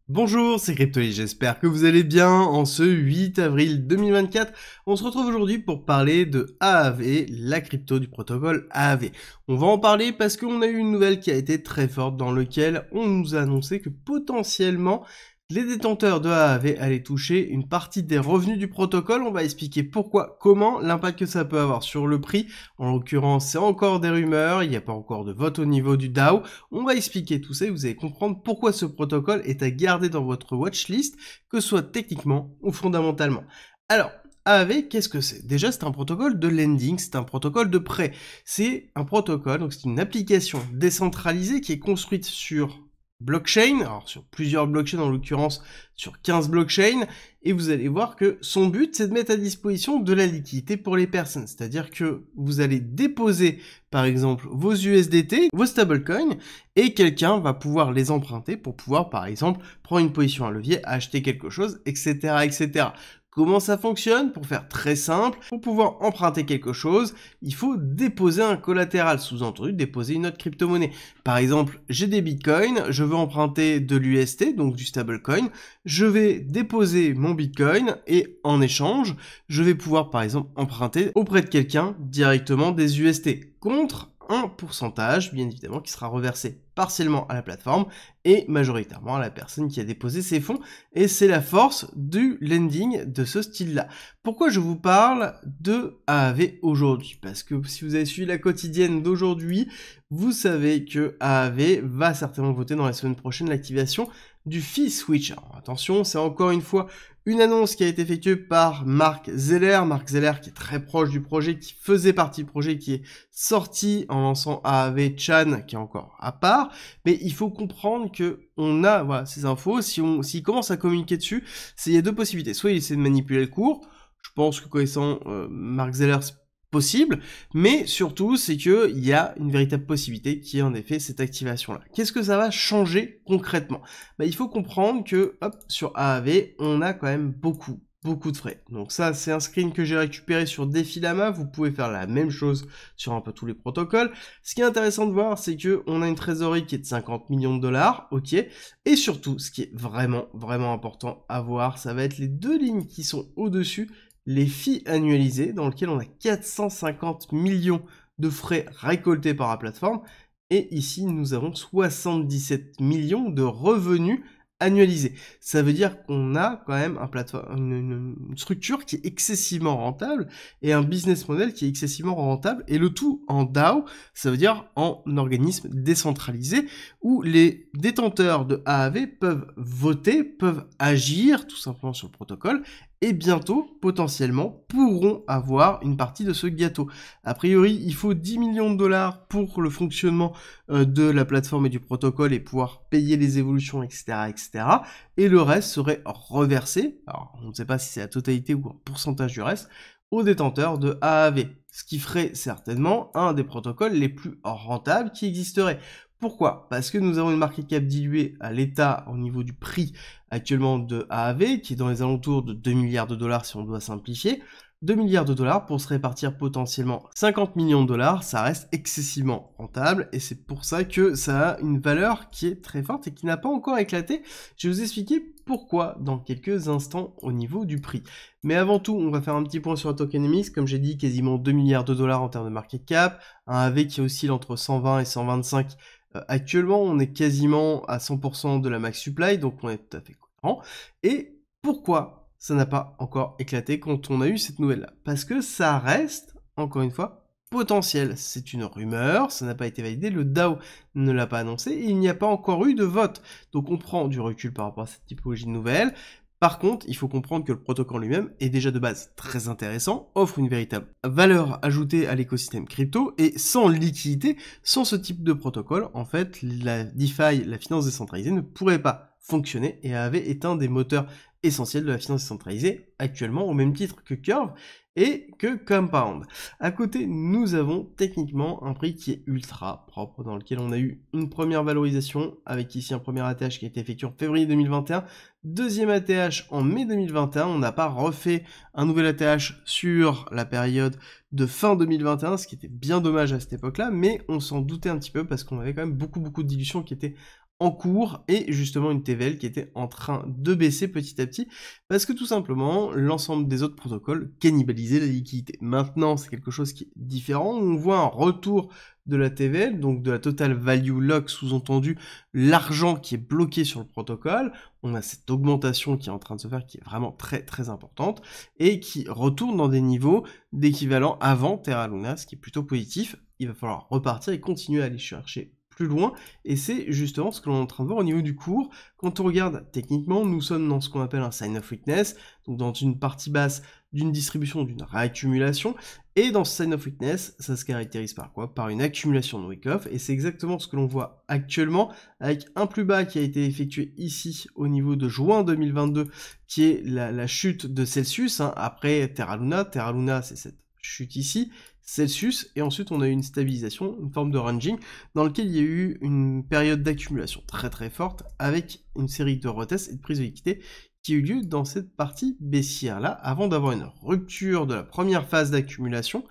Bonjour, c'est Cryptoly, j'espère que vous allez bien. En ce 8 avril 2024, on se retrouve aujourd'hui pour parler de AAV, la crypto du protocole AAV. On va en parler parce qu'on a eu une nouvelle qui a été très forte dans laquelle on nous a annoncé que potentiellement les détenteurs de AAV allaient toucher une partie des revenus du protocole. On va expliquer pourquoi, comment, l'impact que ça peut avoir sur le prix. En l'occurrence, c'est encore des rumeurs, il n'y a pas encore de vote au niveau du DAO. On va expliquer tout ça et vous allez comprendre pourquoi ce protocole est à garder dans votre watchlist, que ce soit techniquement ou fondamentalement. Alors, AAV, qu'est-ce que c'est? Déjà, c'est un protocole de lending, c'est un protocole de prêt. C'est un protocole, donc c'est une application décentralisée qui est construite sur blockchain, alors sur plusieurs blockchains, en l'occurrence sur 15 blockchains, et vous allez voir que son but, c'est de mettre à disposition de la liquidité pour les personnes. C'est-à-dire que vous allez déposer, par exemple, vos USDT, vos stablecoins, et quelqu'un va pouvoir les emprunter pour pouvoir, par exemple, prendre une position à levier, acheter quelque chose, etc., etc. Comment ça fonctionne? Pour faire très simple, pour pouvoir emprunter quelque chose, il faut déposer un collatéral, sous-entendu déposer une autre crypto-monnaie. Par exemple, j'ai des bitcoins, je veux emprunter de l'UST, donc du stablecoin, je vais déposer mon bitcoin et en échange, je vais pouvoir par exemple emprunter auprès de quelqu'un directement des UST contre un pourcentage, bien évidemment, qui sera reversé partiellement à la plateforme et majoritairement à la personne qui a déposé ses fonds. Et c'est la force du lending de ce style-là. Pourquoi je vous parle de AAV aujourd'hui? Parce que si vous avez suivi la quotidienne d'aujourd'hui, vous savez que AAV va certainement voter dans la semaine prochaine l'activation du fee switch. Alors attention, c'est encore une fois une annonce qui a été effectuée par Mark Zeller. Mark Zeller qui est très proche du projet, qui faisait partie du projet, qui est sorti en lançant AAV Chan, qui est encore à part. Mais il faut comprendre que on a voilà, ces infos. S'il commence à communiquer dessus, il y a deux possibilités. Soit il essaie de manipuler le cours. Je pense que connaissant Mark Zeller, c'est possible, mais surtout c'est que il y a une véritable possibilité qui est en effet cette activation là. Qu'est-ce que ça va changer concrètement? Il faut comprendre que hop, sur AAV on a quand même beaucoup de frais. Donc ça c'est un screen que j'ai récupéré sur Defilama, vous pouvez faire la même chose sur un peu tous les protocoles. Ce qui est intéressant de voir c'est que on a une trésorerie qui est de 50 millions de dollars, ok, et surtout ce qui est vraiment important à voir, ça va être les deux lignes qui sont au-dessus, les fees annualisés, dans lequel on a 450 millions de frais récoltés par la plateforme, et ici nous avons 77 millions de revenus annualisés. Ça veut dire qu'on a quand même une structure qui est excessivement rentable, et un business model qui est excessivement rentable, et le tout en DAO, ça veut dire en organisme décentralisé, où les détenteurs de AAV peuvent voter, peuvent agir tout simplement sur le protocole, et bientôt, potentiellement, pourront avoir une partie de ce gâteau. A priori, il faut 10 millions de dollars pour le fonctionnement de la plateforme et du protocole et pouvoir payer les évolutions, etc., etc. Et le reste serait reversé, alors on ne sait pas si c'est la totalité ou un pourcentage du reste, aux détenteurs de AAV. Ce qui ferait certainement un des protocoles les plus rentables qui existeraient. Pourquoi? Parce que nous avons une market cap diluée à l'état au niveau du prix actuellement de AAV, qui est dans les alentours de 2 milliards de dollars si on doit simplifier. 2 milliards de dollars pour se répartir potentiellement 50 millions de dollars, ça reste excessivement rentable et c'est pour ça que ça a une valeur qui est très forte et qui n'a pas encore éclaté. Je vais vous expliquer pourquoi dans quelques instants au niveau du prix. Mais avant tout, on va faire un petit point sur la tokenomics. Comme j'ai dit, quasiment 2 milliards de dollars en termes de market cap, un AAV qui oscille entre 120 et 125. Actuellement, on est quasiment à 100% de la max supply, donc on est tout à fait cohérent. Et pourquoi ça n'a pas encore éclaté quand on a eu cette nouvelle-là? Parce que ça reste, encore une fois, potentiel. C'est une rumeur, ça n'a pas été validé, le DAO ne l'a pas annoncé, et il n'y a pas encore eu de vote. Donc on prend du recul par rapport à cette typologie de nouvelles. Par contre, il faut comprendre que le protocole lui-même est déjà de base très intéressant, offre une véritable valeur ajoutée à l'écosystème crypto, et sans liquidité, sans ce type de protocole, en fait, la DeFi, la finance décentralisée, ne pourrait pas fonctionner, et avait est un des moteurs essentiels de la finance décentralisée actuellement, au même titre que Curve et que Compound. À côté, nous avons techniquement un prix qui est ultra propre, dans lequel on a eu une première valorisation, avec ici un premier ATH qui a été effectué en février 2021, deuxième ATH en mai 2021, on n'a pas refait un nouvel ATH sur la période de fin 2021, ce qui était bien dommage à cette époque-là, mais on s'en doutait un petit peu parce qu'on avait quand même beaucoup de dilutions qui étaient en cours et justement une TVL qui était en train de baisser petit à petit parce que tout simplement l'ensemble des autres protocoles cannibalisaient la liquidité. Maintenant c'est quelque chose qui est différent, on voit un retour de la TVL, donc de la Total Value Lock, sous-entendu l'argent qui est bloqué sur le protocole, on a cette augmentation qui est en train de se faire qui est vraiment très très importante et qui retourne dans des niveaux d'équivalent avant Terra Luna, ce qui est plutôt positif. Il va falloir repartir et continuer à aller chercher plus loin, et c'est justement ce que l'on est en train de voir au niveau du cours. Quand on regarde techniquement, nous sommes dans ce qu'on appelle un sign of weakness, donc dans une partie basse d'une distribution, d'une réaccumulation, et dans ce sign of weakness, ça se caractérise par quoi? Par une accumulation de wick-off, et c'est exactement ce que l'on voit actuellement, avec un plus bas qui a été effectué ici au niveau de juin 2022, qui est la chute de Celsius, hein, après Terra Luna. Terra Luna, c'est cette chute ici, Celsius, et ensuite on a eu une stabilisation, une forme de ranging, dans lequel il y a eu une période d'accumulation très très forte, avec une série de retests et de prises de liquidité qui a eu lieu dans cette partie baissière là, avant d'avoir une rupture de la première phase d'accumulation,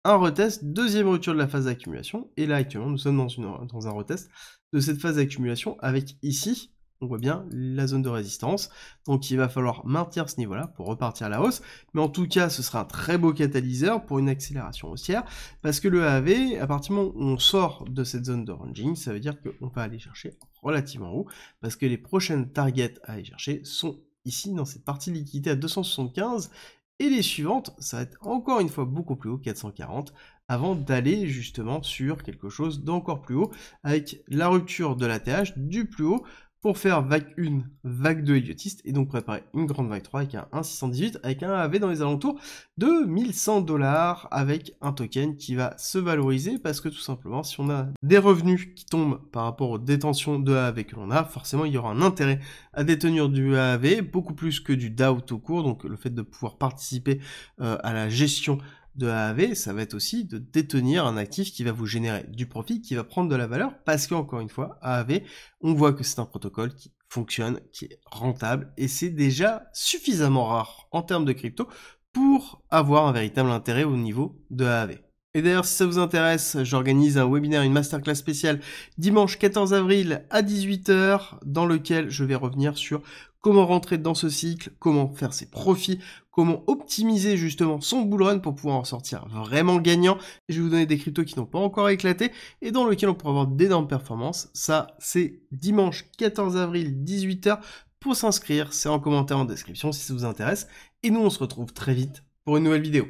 un retest, deuxième rupture de la phase d'accumulation, et là actuellement nous sommes dans un retest de cette phase d'accumulation avec ici, on voit bien la zone de résistance, donc il va falloir maintenir ce niveau-là pour repartir à la hausse, mais en tout cas ce sera un très beau catalyseur pour une accélération haussière, parce que le AAV, à partir du moment où on sort de cette zone de ranging, ça veut dire qu'on va aller chercher relativement haut, parce que les prochaines targets à aller chercher sont ici dans cette partie de liquidité à 275, et les suivantes, ça va être encore une fois beaucoup plus haut, 440, avant d'aller justement sur quelque chose d'encore plus haut, avec la rupture de l'ATH du plus haut, pour faire vague 1, vague 2 idiotiste, et donc préparer une grande vague 3 avec un 1,618, avec un AAV dans les alentours de 1100 $, avec un token qui va se valoriser, parce que tout simplement, si on a des revenus qui tombent par rapport aux détentions de AAV que l'on a, forcément il y aura un intérêt à détenir du AAV, beaucoup plus que du DAO tout court, donc le fait de pouvoir participer à la gestion de AAV, ça va être aussi de détenir un actif qui va vous générer du profit, qui va prendre de la valeur, parce qu'encore une fois, AAV, on voit que c'est un protocole qui fonctionne, qui est rentable, et c'est déjà suffisamment rare en termes de crypto pour avoir un véritable intérêt au niveau de AAV. Et d'ailleurs, si ça vous intéresse, j'organise un webinaire, une masterclass spéciale dimanche 14 avril à 18 h, dans lequel je vais revenir sur comment rentrer dans ce cycle, comment faire ses profits, comment optimiser justement son bull run pour pouvoir en sortir vraiment gagnant. Je vais vous donner des cryptos qui n'ont pas encore éclaté et dans lequel on pourra avoir d'énormes performances. Ça, c'est dimanche 14 avril, 18 h. Pour s'inscrire, c'est en commentaire en description si ça vous intéresse. Et nous, on se retrouve très vite pour une nouvelle vidéo.